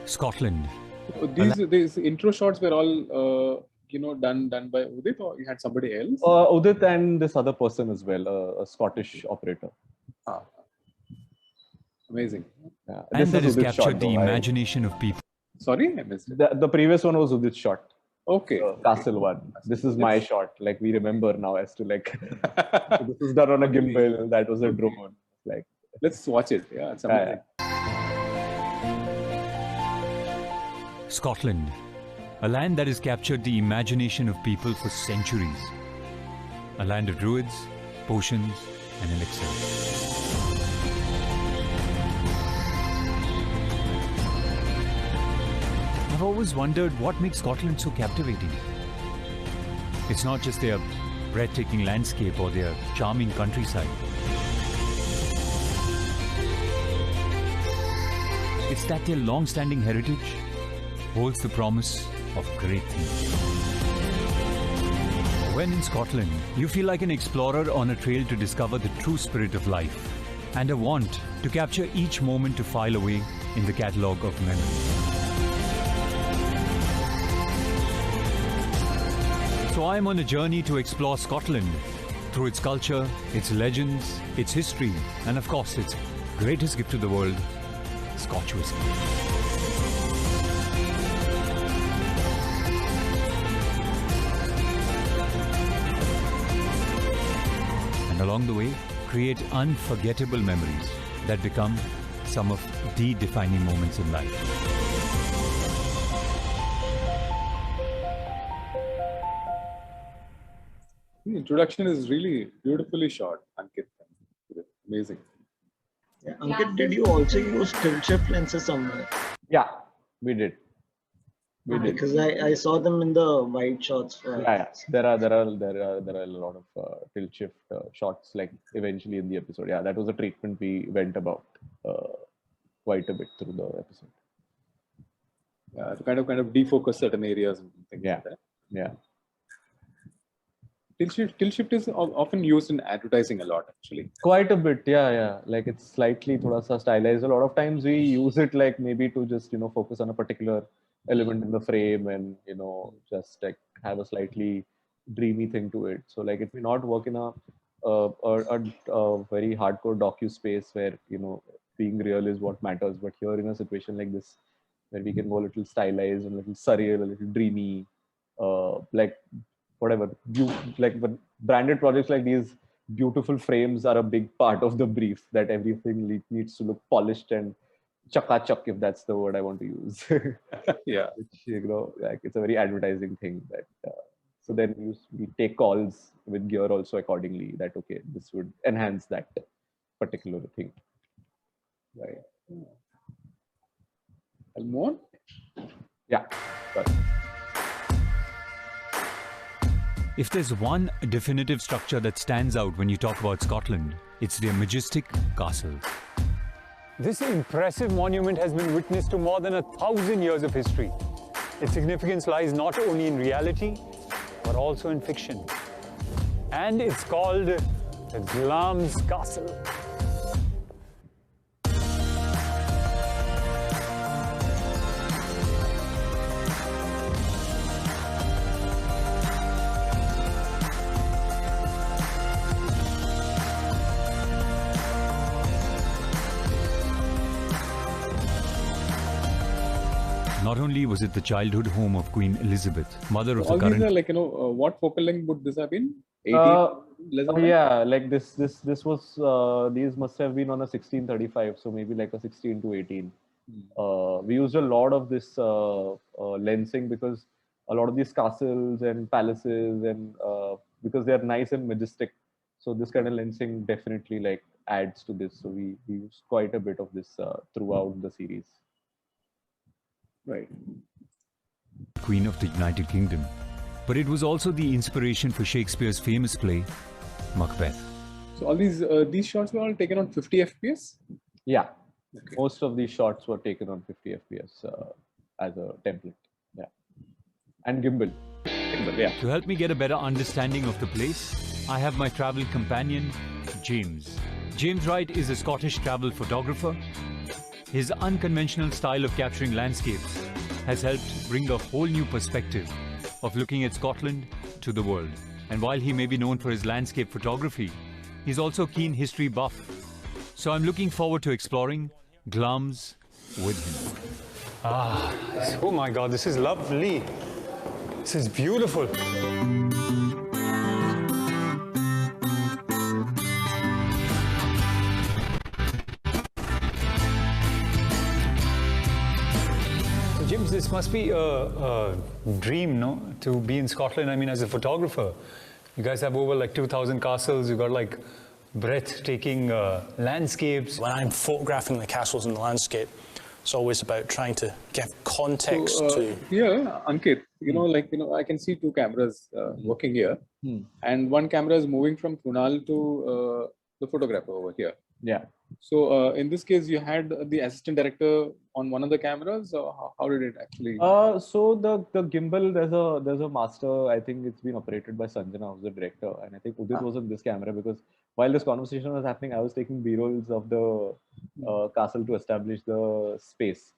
Scotland. These intro shots were all done by Udit, or you had somebody else? Udit and this other person as well, a Scottish operator. Amazing. Yeah. And that has captured the imagination of people. Sorry, I missed it. The previous one was Udit's shot. Okay. Castle one. This is my shot. Like, we remember now as to like this is done on a gimbal. That was a drone. Like, let's watch it. Yeah, it's amazing. Scotland, a land that has captured the imagination of people for centuries. A land of druids, potions, and elixirs. I've always wondered what makes Scotland so captivating. It's not just their breathtaking landscape or their charming countryside. It's that their long-standing heritage holds the promise of great things. When in Scotland, you feel like an explorer on a trail to discover the true spirit of life and a want to capture each moment to file away in the catalogue of memories. So I'm on a journey to explore Scotland through its culture, its legends, its history, and of course its greatest gift to the world, Scotch whisky. And along the way, create unforgettable memories that become some of the defining moments in life. The introduction is really beautifully shot, Ankit. Amazing. Yeah, Ankit, did you also use tilt shift lenses somewhere? Yeah, we did. We did. Because I saw them in the wide shots. Yeah. There are a lot of tilt shift shots, like eventually in the episode. Yeah, that was a treatment we went about quite a bit through the episode. Yeah, to kind of defocus certain areas and things like that. Yeah. Tilt shift is often used in advertising a lot, actually. Quite a bit, yeah. Like, it's slightly thoda sa stylized. A lot of times we use it like maybe to just focus on a particular element in the frame and just like have a slightly dreamy thing to it. So like it may not work in a very hardcore docu space where being real is what matters. But here in a situation like this, where we can go a little stylized and a little surreal, a little dreamy, like whatever, like branded projects like these, beautiful frames are a big part of the brief, that everything needs to look polished and chaka-chak, if that's the word I want to use. Yeah. Which, like it's a very advertising thing. That so then we take calls with gear also accordingly, that okay, this would enhance that particular thing. Right. I'll move on? Yeah. Sorry. If there's one definitive structure that stands out when you talk about Scotland, it's their majestic castles. This impressive monument has been witness to more than 1,000 years of history. Its significance lies not only in reality, but also in fiction. And it's called the Glam's Castle. Not only was it the childhood home of Queen Elizabeth, mother of all the current... these are like, what focal length would this have been? 18? Yeah, like this was, these must have been on a 1635, so maybe like a 16 to 18. We used a lot of this lensing because a lot of these castles and palaces, and because they are nice and majestic, so this kind of lensing definitely like adds to this. So we used quite a bit of this throughout the series. Right. Queen of the United Kingdom. But it was also the inspiration for Shakespeare's famous play, Macbeth. So all these shots were all taken on 50 FPS? Yeah. Okay. Most of these shots were taken on 50 FPS as a template. Yeah. And gimbal. Yeah. To help me get a better understanding of the place, I have my travel companion, James. James Wright is a Scottish travel photographer. His unconventional style of capturing landscapes has helped bring a whole new perspective of looking at Scotland to the world. And while he may be known for his landscape photography, he's also a keen history buff. So I'm looking forward to exploring Glums with him. Oh my God, this is lovely. This is beautiful. James, this must be a dream, no? To be in Scotland, I mean, as a photographer. You guys have over like 2,000 castles, you've got like breathtaking landscapes. When I'm photographing the castles and the landscape, it's always about trying to give context to... Yeah, Ankit, I can see two cameras working here. And one camera is moving from Kunal to the photographer over here. Yeah. So in this case, you had the assistant director on one of the cameras, or how did it actually? So the gimbal, there's a master. I think it's been operated by Sanjana, who's the director, and I think Udit was on this camera because while this conversation was happening, I was taking B-rolls of the castle to establish the space.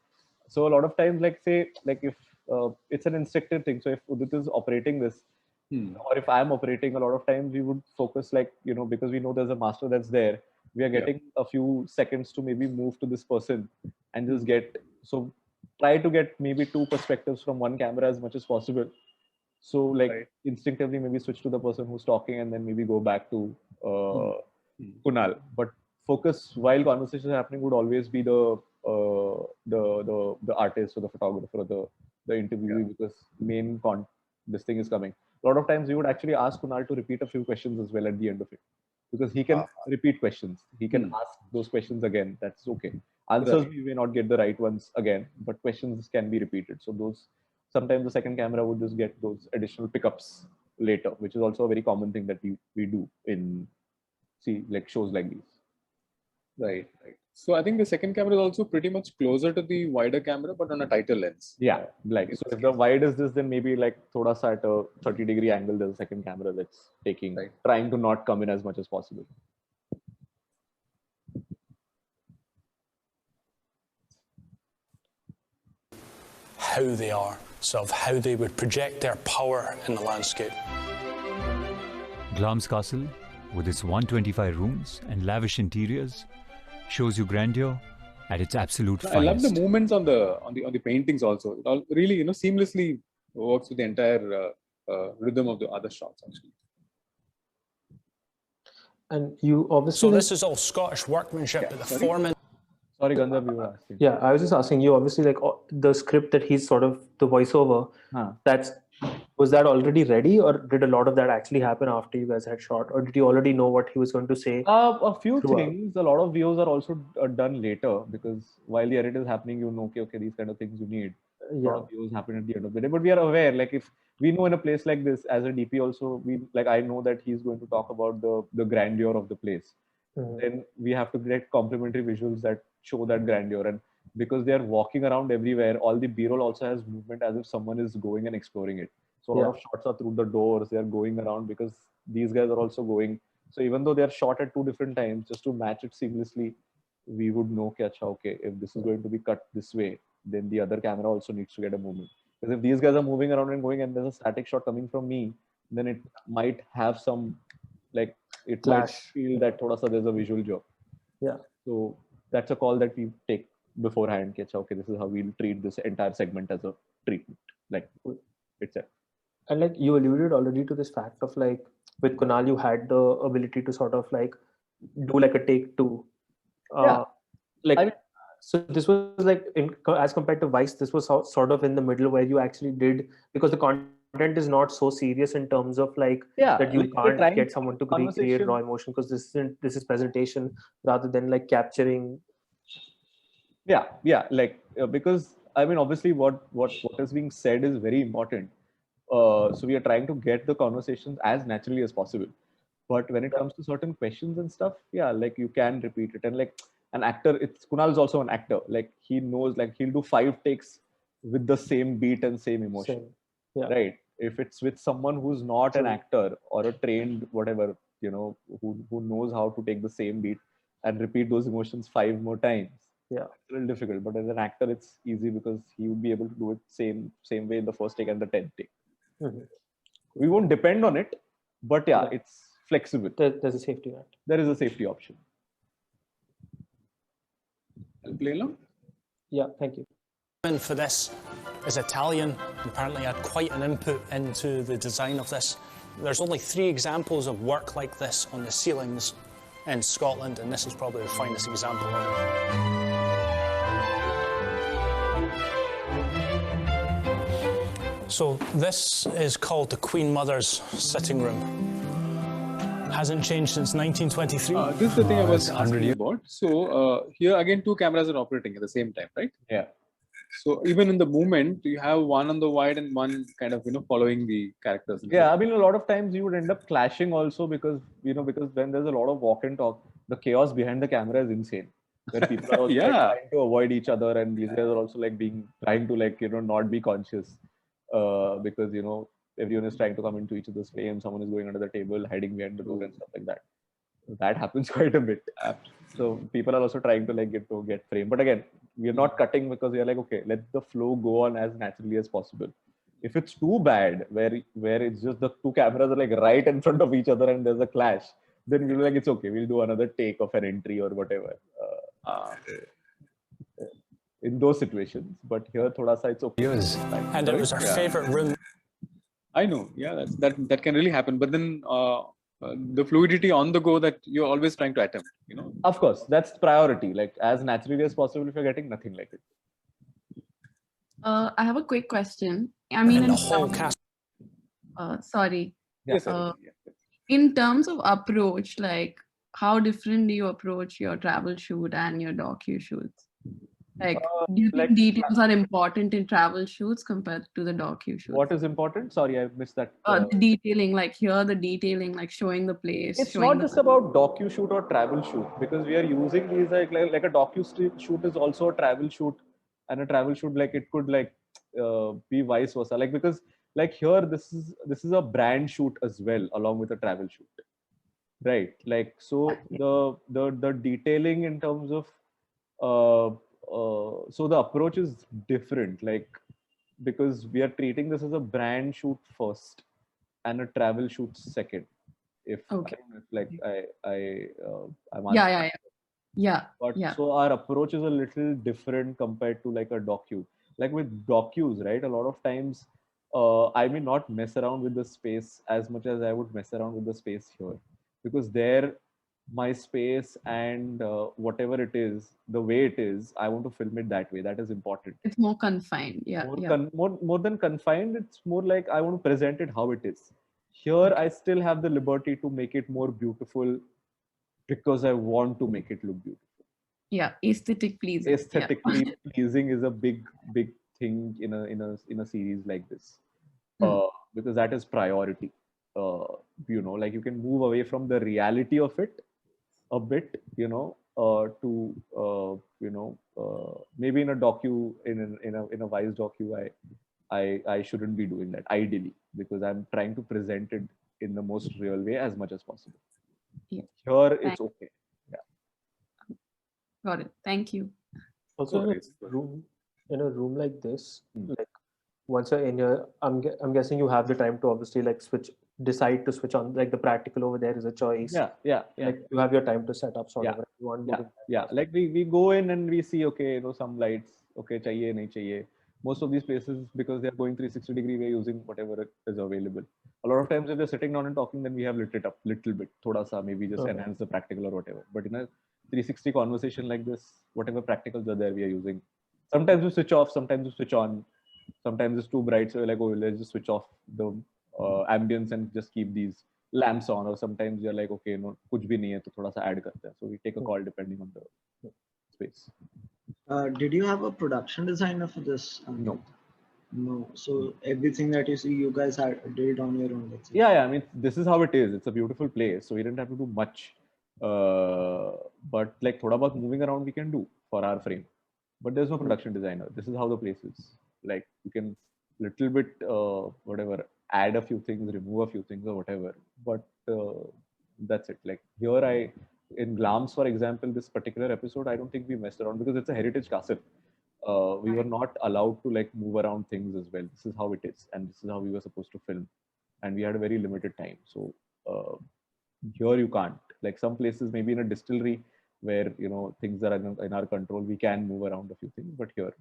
So a lot of times, like if it's an instructed thing. So if Udit is operating this, or if I'm operating, a lot of times we would focus because we know there's a master that's there. We are getting a few seconds to maybe move to this person and just try to get maybe two perspectives from one camera as much as possible. So instinctively maybe switch to the person who's talking and then maybe go back to Kunal. But focus while conversation is happening would always be the artist or the photographer or the interviewee because this thing is coming. A lot of times we would actually ask Kunal to repeat a few questions as well at the end of it. Because he can repeat questions. He can ask those questions again. That's okay. Answers we may not get the right ones again, but questions can be repeated. So sometimes the second camera would just get those additional pickups later, which is also a very common thing that we do in shows like these. Right. So I think the second camera is also pretty much closer to the wider camera, but on a tighter lens. Yeah, so if the wide is this, then maybe thoda sa at a 30-degree angle, there's a second camera that's trying to not come in as much as possible. How they are, sort of how they would project their power in the landscape. Glums Castle, with its 125 rooms and lavish interiors, shows you grandeur at its absolute finest. I love the movements on the paintings also. It all really seamlessly works with the entire rhythm of the other shots actually. And you obviously. So this is all Scottish workmanship, but the form. Sorry, Gandharv, you were asking. Yeah, I was just asking you. Obviously, the script that he's sort of the voiceover. Was that already ready, or did a lot of that actually happen after you guys had shot, or did you already know what he was going to say? A few things. A lot of VOs are also done later because while the edit is happening, okay, these kind of things you need. A lot of VOs happen at the end of the day, but we are aware. If we know in a place like this, as a DP also, I know that he's going to talk about the grandeur of the place. Then we have to get complementary visuals that show that grandeur, and because they are walking around everywhere, all the B-roll also has movement as if someone is going and exploring it. So a lot of shots are through the doors, they are going around because these guys are also going. So even though they are shot at two different times, just to match it seamlessly, we would know, okay, if this is going to be cut this way, then the other camera also needs to get a movement. Because if these guys are moving around and going and there's a static shot coming from me, then it might have some, it might feel that there's a visual job. Yeah. So that's a call that we take beforehand. Okay, this is how we'll treat this entire segment as a treatment. Itself. And you alluded already to this fact of with Kunal, you had the ability to sort of do a take two. So this was as compared to Vice, this was sort of in the middle where you actually did, because the content is not so serious in terms of that you can't get someone to recreate raw emotion because this is presentation rather than capturing. Because obviously what is being said is very important. So we are trying to get the conversations as naturally as possible. But when it comes to certain questions and stuff, you can repeat it. And an actor, Kunal is also an actor. He knows, he'll do 5 takes with the same beat and same emotion. Right? If it's with someone who's not an actor or a trained whatever, who knows how to take the same beat and repeat those emotions 5 more times, it's a little difficult. But as an actor, it's easy because he would be able to do it same way in the first take and the 10th take. We won't depend on it, but it's flexible. There's a safety net. There is a safety option. I'll play along. Yeah, thank you. For this is Italian, and apparently had quite an input into the design of this. There's only 3 examples of work like this on the ceilings in Scotland, and this is probably the finest example of it. So this is called the Queen Mother's sitting room. Hasn't changed since 1923. This is the thing I was asking about. So here again, 2 cameras are operating at the same time, right? Yeah. So even in the movement, you have one on the wide and one kind of, following the characters. Yeah, I mean, a lot of times you would end up clashing also because when there's a lot of walk and talk, the chaos behind the camera is insane. Where people are also trying to avoid each other, and these guys are also trying to not be conscious because everyone is trying to come into each other's frame. Someone is going under the table, hiding behind the door and stuff like that. That happens quite a bit. So people are also trying to get framed. But again, we are not cutting because we are like, okay, let the flow go on as naturally as possible. If it's too bad, where it's just the 2 cameras are right in front of each other and there's a clash, then we'll be like, it's okay, we'll do another take of an entry or whatever. In those situations, but here, thoda sa, it's okay. And it was our favorite room. I know, that can really happen. But then the fluidity on the go that you're always trying to attempt, Of course, that's priority. As naturally as possible, if you're getting nothing like it. I have a quick question. I mean, the whole cast. Sorry. Yes, in terms of approach, how different do you approach your travel shoot and your docu shoots? Do you think details are important in travel shoots compared to the docu shoots? What is important? Sorry, I missed that. The detailing, here the detailing, showing the place. It's not just about docu shoot or travel shoot, because we are using these like a docu shoot is also a travel shoot, and a travel shoot it could be vice versa. Because here this is a brand shoot as well along with a travel shoot, right? So the detailing in terms of so the approach is different, because we are treating this as a brand shoot first and a travel shoot second. I'm so our approach is a little different compared to a docu. With docus, right? A lot of times, I may not mess around with the space as much as I would mess around with the space here, because there, my space and whatever it is, the way it is, I want to film it that way. That is important. It's more confined. More than confined, it's more I want to present it how it is. Here, I still have the liberty to make it more beautiful because I want to make it look beautiful. Yeah, aesthetic pleasing. Aesthetically pleasing is a big thing in a series like this, because that is priority. You can move away from the reality of it a bit, to maybe in a docu, in a Vice docu, I shouldn't be doing that ideally, because I'm trying to present it in the most real way as much as possible. Yeah. Here it's okay. Yeah. Got it. Thank you. Also, in a room like this, once you're in here, I'm guessing you have the time to obviously decide to switch on. The practical over there is a choice. Yeah. You have your time to set up sort of. You want we go in and we see, okay, some lights, okay, chahiye, nahi chahiye. Most of these places, because they're going 360-degree, we're using whatever is available. A lot of times if they're sitting down and talking, then we have lit it up little bit, thoda sa, maybe just enhance the practical or whatever. But in a 360 conversation like this, whatever practicals are there, we are using. Sometimes we switch off, sometimes we switch on. Sometimes it's too bright, so we're like, oh, let's just switch off the ambience and just keep these lamps on. Or sometimes you're like, okay, no, kuch bhi nahi hai, to thoda sa add karte hain. So we take a call depending on the space. Did you have a production designer for this? No. So everything that you see, you guys did it on your own. Yeah. I mean, this is how it is. It's a beautiful place, so we didn't have to do much. But thoda bahut moving around we can do for our frame. But there's no production designer. This is how the place is. You can little bit whatever, add a few things, remove a few things or whatever. But that's it. Here in Glams, for example, this particular episode, I don't think we messed around because it's a heritage castle. We were not allowed to like move around things as well. This is how it is, and this is how we were supposed to film, and we had a very limited time. So here you can't. Like some places, maybe in a distillery where things are in our control, we can move around a few things, but here.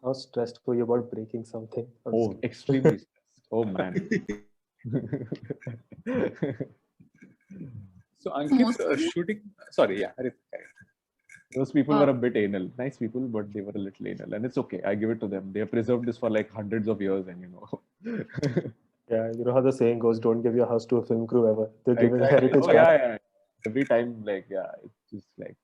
How stressed were you about breaking something? Oh, extremely stressed. Oh man. So Ankit, shooting. Sorry, yeah. Those people were a bit anal. Nice people, but they were a little anal, and it's okay. I give it to them. They have preserved this for like hundreds of years, and Yeah, you know how the saying goes: "Don't give your house to a film crew ever." They're giving exactly. heritage. Oh, yeah. Every time, like, yeah, it's just like.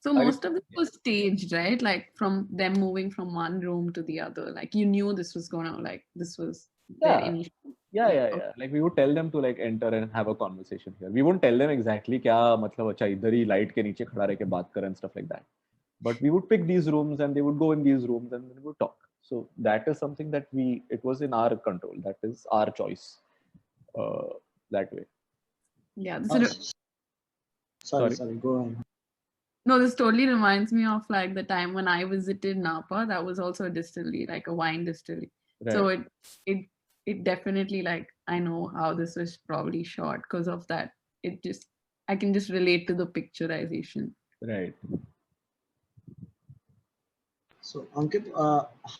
So most of it was staged, right? Like from them moving from one room to the other. Like you knew this was gonna, like this was their initial. Yeah. Like we would tell them to like enter and have a conversation here. We won't tell them exactly क्या मतलब अच्छा इधर ही light के नीचे खड़ा रह के बात कर and stuff like that. But we would pick these rooms and they would go in these rooms and we would talk. So that is something that it was in our control. That is our choice. That way. Yeah. Sorry, go on. No, this totally reminds me of like the time when I visited Napa. That was also a distillery, like a wine distillery. Right. So it definitely, like, I know how this was probably shot because of that. I can just relate to the picturization. Right. So Ankit,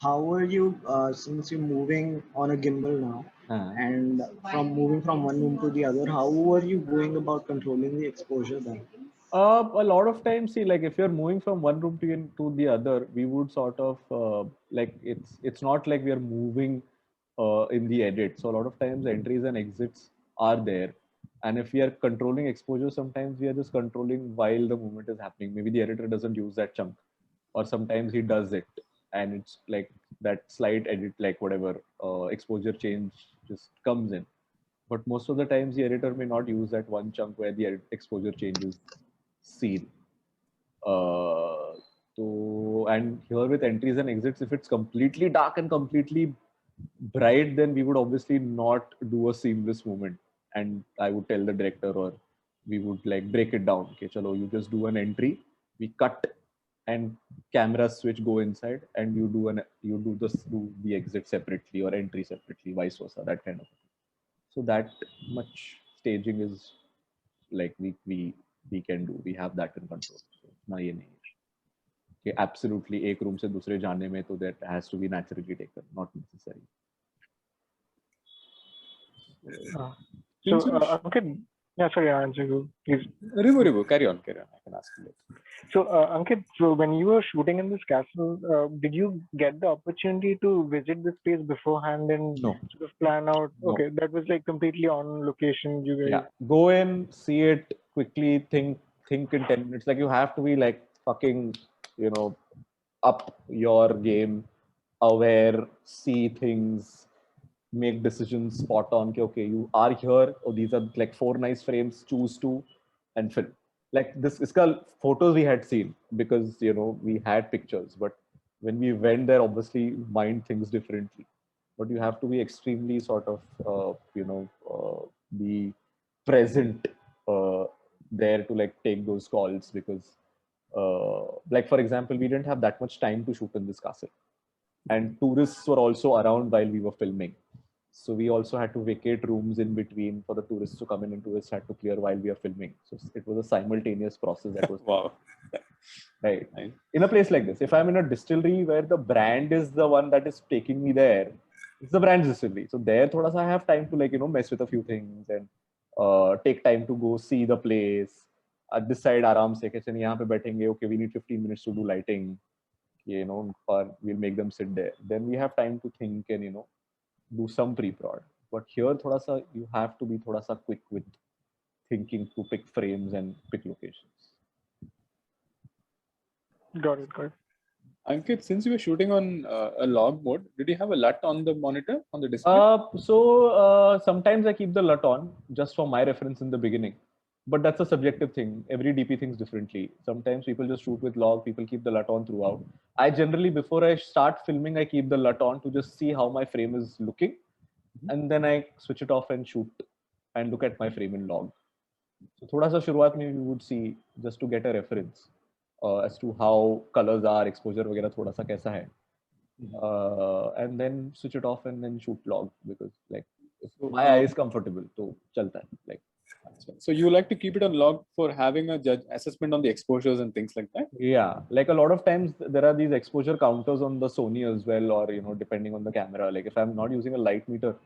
how are you, since you're moving on a gimbal now, and from moving from one room to the other, how are you going about controlling the exposure then? A lot of times, see, like if you're moving from one room to the other, we would sort of like it's not like we are moving in the edit. So a lot of times entries and exits are there, and if we are controlling exposure, sometimes we are just controlling while the movement is happening. Maybe the editor doesn't use that chunk, or sometimes he does it, and it's like that slight edit, like whatever exposure change just comes in. But most of the times, the editor may not use that one chunk where the exposure changes seen. So and here with entries and exits, if it's completely dark and completely bright, then we would obviously not do a seamless movement. And I would tell the director, or we would like break it down. Okay, chalo, you just do an entry, we cut, and camera switch go inside, and you do the exit separately or entry separately, vice versa, that kind of thing. So that much staging is like we can do. We have that in control. So ना ये नहीं कि absolutely एक room से दूसरे जाने में, तो that has to be naturally taken, not necessary. Ankit, yeah, sorry, Anju, please. Ribu, carry on. I can ask you later. So Ankit, so when you were shooting in this castle, did you get the opportunity to visit the space beforehand and sort of plan out? No. Okay, that was like completely on location. You guys. Yeah, go in, see it quickly, think in 10 minutes. Like you have to be like fucking, up your game, aware, see things, make decisions spot on. Okay, you are here. Oh, these are like 4 nice frames. Choose 2 and film. Like this is called photos we had seen because we had pictures, but when we went there, obviously mind things differently. But you have to be extremely sort of be present there to like take those calls because like for example, we didn't have that much time to shoot in this castle, and tourists were also around while we were filming. So we also had to vacate rooms in between for the tourists to come in, and tourists had to clear while we are filming. So it was a simultaneous process that was wow. Right. In a place like this, if I'm in a distillery where the brand is the one that is taking me there, it's the brand's distillery. So there, thoda sa I have time to like mess with a few things and take time to go see the place. At this side, आराम से कि यहाँ पे बैठेंगे. Okay, we need 15 minutes to do lighting. Or we'll make them sit there. Then we have time to think and do some pre-prod. But here, thoda sa you have to be thoda sa quick with thinking to pick frames and pick locations. Got it. Ankit, since you were shooting on a log mode, did you have a LUT on the monitor, on the display? So sometimes I keep the LUT on just for my reference in the beginning. But that's a subjective thing. Every DP thinks differently. Sometimes people just shoot with log, people keep the LUT on throughout. I generally, before I start filming, I keep the LUT on to just see how my frame is looking. and then I switch it off and shoot and look at my frame in log. So thoda sa shuruaat mein you would see, just to get a reference as to how colors are, exposure वगैरह थोड़ा सा कैसा है, and then switch it off and then shoot log, because like if my eye is comfortable तो चलता है like. So you like to keep it on log for having a assessment on the exposures and things like that? Yeah, like a lot of times there are these exposure counters on the Sony as well, or depending on the camera. Like if I'm not using a light meter,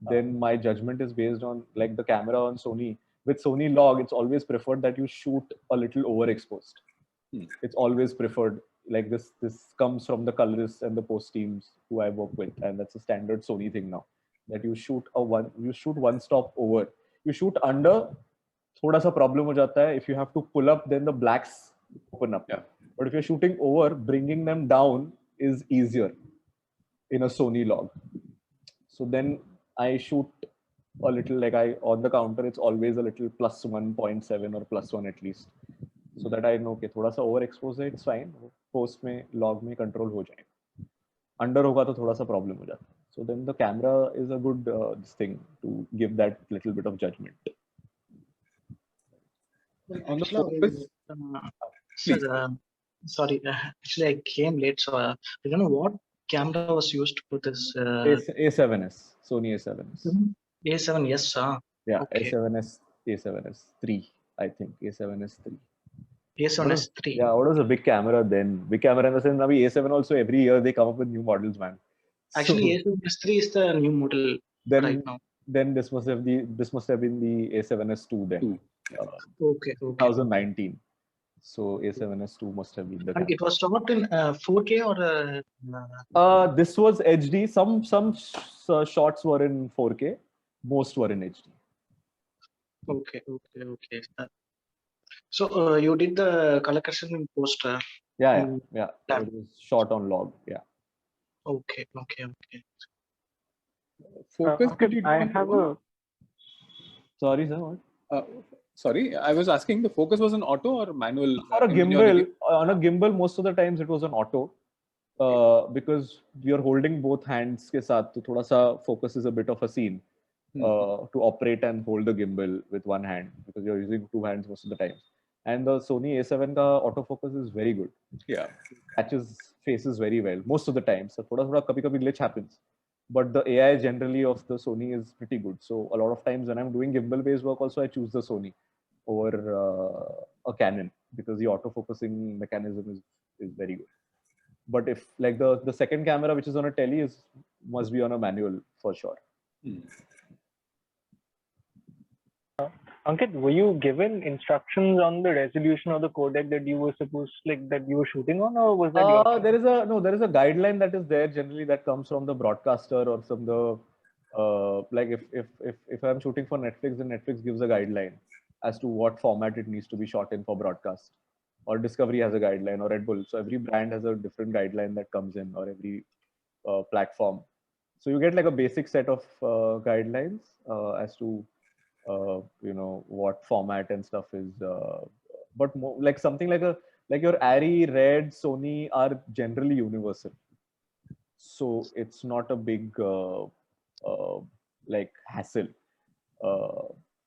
then my judgment is based on like the camera on Sony. With Sony log, it's always preferred that you shoot a little overexposed. It's always preferred. Like this comes from the colorists and the post teams who I work with, and that's a standard Sony thing now. That you shoot one stop over. You shoot under, thoda sa problem ho jata hai. If you have to pull up, then the blacks open up. Yeah. But if you're shooting over, bringing them down is easier in a Sony log. So then I shoot a little, like on the counter, it's always a little plus 1.7 or plus 1 at least. So that I know, okay, thoda sa overexposed hai, it's fine. Post mein, log mein control ho jayega. Under hoga to thoda sa problem ho jata. So then the camera is a good thing to give that little bit of judgment. On the focus, sorry, actually I came late, so I don't know what camera was used to put this. A7S, Sony A7S. A7, yes, yeah, okay. A7S 3, I think. A7S 3. A7S 3. Yeah, what was a big camera then? Big camera in the sense, now A7 also every year they come up with new models, man. Actually, A7S 3 is the new model right now. Then this must have been the A7S 2 then. Okay. 2019. So A7S 2 must have been the. And it was shot in 4K or? This was HD. Some shots were in 4K. Most were in HD. Okay. So you did the color correction in post? Yeah. It was shot on log. Yeah. Okay. Focus. I have a. Sorry, sir. What? Sorry, I was asking. The focus was an auto or manual? For a gimbal, on a gimbal, most of the times it was an auto, because you're holding both hands ke saath, to thoda sa focus is a bit of a scene to operate and hold the gimbal with one hand, because you're using two hands most of the time. And the Sony A7 ka autofocus is very good. Yeah, catches faces very well most of the time. So thoda kabhi glitch happens, but the AI generally of the Sony is pretty good. So a lot of times when I'm doing gimbal based work, also I choose the Sony over a Canon, because the autofocusing mechanism is very good. But if like the second camera, which is on a telly, must be on a manual for sure. Ankit, were you given instructions on the resolution of the codec that you were that you were shooting on, or was that? There is a guideline that is there generally that comes from the broadcaster or from the like if I'm shooting for Netflix, then Netflix gives a guideline as to what format it needs to be shot in for broadcast, or Discovery has a guideline, or Red Bull. So every brand has a different guideline that comes in, or every platform. So you get like a basic set of guidelines as to what format and stuff is, but more, like something like your Arri, Red, Sony are generally universal, so it's not a big like hassle.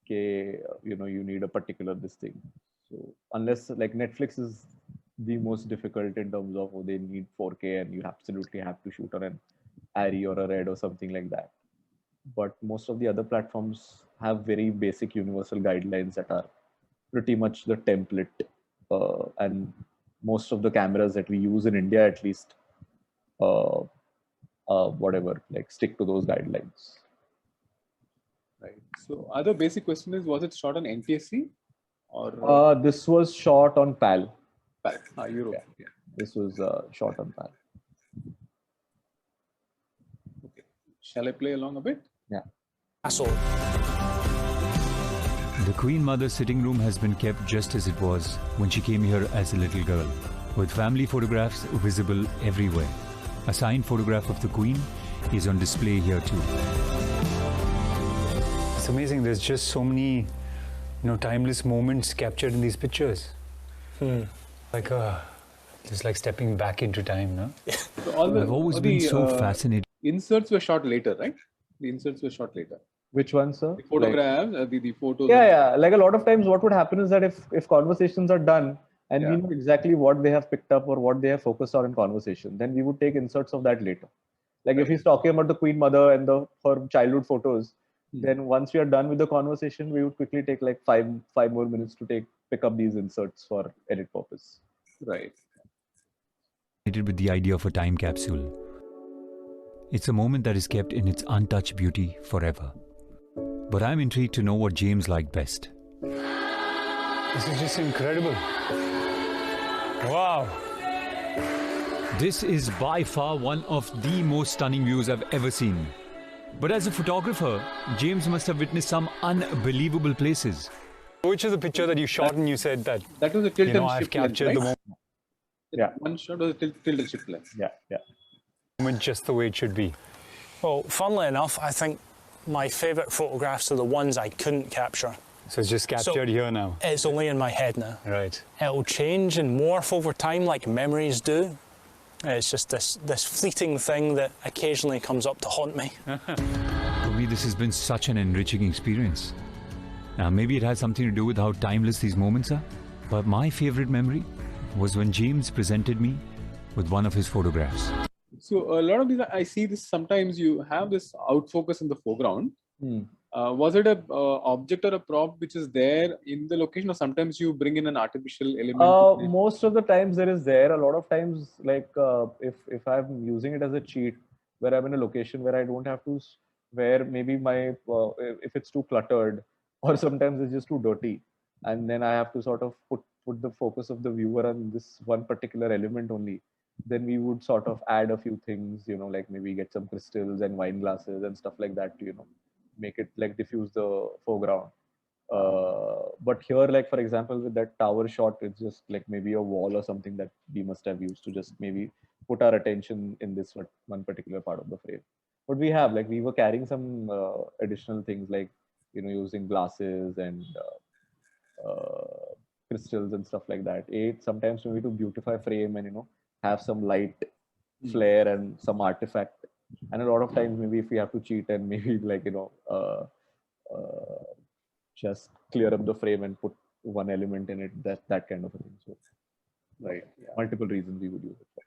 You need a particular this thing. So unless like Netflix is the most difficult in terms of they need 4K and you absolutely have to shoot on an Arri or a Red or something like that. But most of the other platforms have very basic universal guidelines that are pretty much the template, and most of the cameras that we use in India, at least, whatever, like stick to those guidelines. Right. So other basic question is, was it shot on NTSC or? This was shot on PAL. PAL, Europe. Yeah. This was shot on PAL. Okay. Shall I play along a bit? Yeah. The Queen Mother's sitting room has been kept just as it was when she came here as a little girl, with family photographs visible everywhere. A signed photograph of the Queen is on display here too. It's amazing. There's just so many, timeless moments captured in these pictures. Like just like stepping back into time, no? So I've always been so fascinated. Inserts were shot later, right? The inserts were shot later. Which one, sir? The photographs, the photos. Yeah. Like a lot of times what would happen is that if conversations are done and we know exactly what they have picked up or what they have focused on in conversation, then we would take inserts of that later. Like if he's talking about the Queen Mother and her childhood photos, then once we are done with the conversation, we would quickly take like five more minutes to pick up these inserts for edit purpose. Right. With the idea of a time capsule. It's a moment that is kept in its untouched beauty forever. But I'm intrigued to know what James liked best. This is just incredible. Wow. This is by far one of the most stunning views I've ever seen. But as a photographer, James must have witnessed some unbelievable places. Which is the picture that you shot and you said that was a tilt and I've shift captured lens, the right? moment. Yeah. One shot was a tilt and shift lens. Yeah. Moment just the way it should be. Well, funnily enough, I think my favourite photographs are the ones I couldn't capture. So it's just captured here now. It's only in my head now. Right. It'll change and morph over time like memories do. It's just this fleeting thing that occasionally comes up to haunt me. For me, this has been such an enriching experience. Now, maybe it has something to do with how timeless these moments are, but my favorite memory was when James presented me with one of his photographs. So a lot of these, I see this sometimes you have this out focus in the foreground. Was it a object or a prop which is there in the location, or sometimes you bring in an artificial element? Most of the times there is there. A lot of times, like if I'm using it as a cheat, where I'm in a location where I don't have to, where maybe my if it's too cluttered, or sometimes it's just too dirty, and then I have to sort of put the focus of the viewer on this one particular element only. Then we would sort of add a few things, like maybe get some crystals and wine glasses and stuff like that to, make it like diffuse the foreground. But here, like for example, with that tower shot, it's just like maybe a wall or something that we must have used to just maybe put our attention in this one particular part of the frame. But we were carrying some additional things like, using glasses and crystals and stuff like that. Sometimes maybe to beautify frame and, have some light flare and some artifact. And a lot of times maybe if we have to cheat and maybe like, just clear up the frame and put one element in it, that kind of a thing. So, right, multiple reasons we would use it for.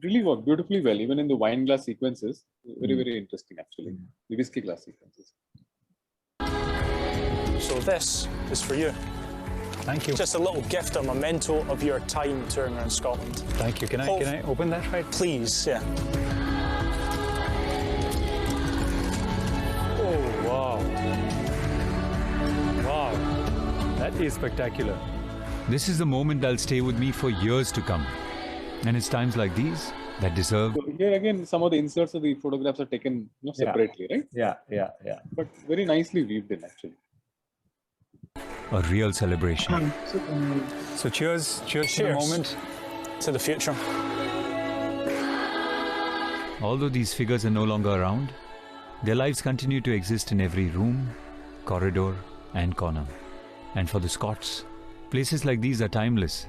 Really worked beautifully well, even in the wine glass sequences. Very interesting, actually. The whiskey glass sequences. So this is for you. Thank you. Just a little gift, a memento of your time touring around Scotland. Thank you. Can I open that right? Please, yeah. Oh, wow. Wow. That is spectacular. This is the moment that'll stay with me for years to come. And it's times like these that deserve... So here again, some of the inserts of the photographs are taken separately, right? Yeah. But very nicely weaved in, actually. A real celebration. So cheers to the moment. To the future. Although these figures are no longer around, their lives continue to exist in every room, corridor, and corner. And for the Scots, places like these are timeless.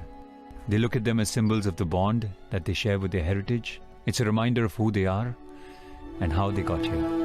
They look at them as symbols of the bond that they share with their heritage. It's a reminder of who they are and how they got here.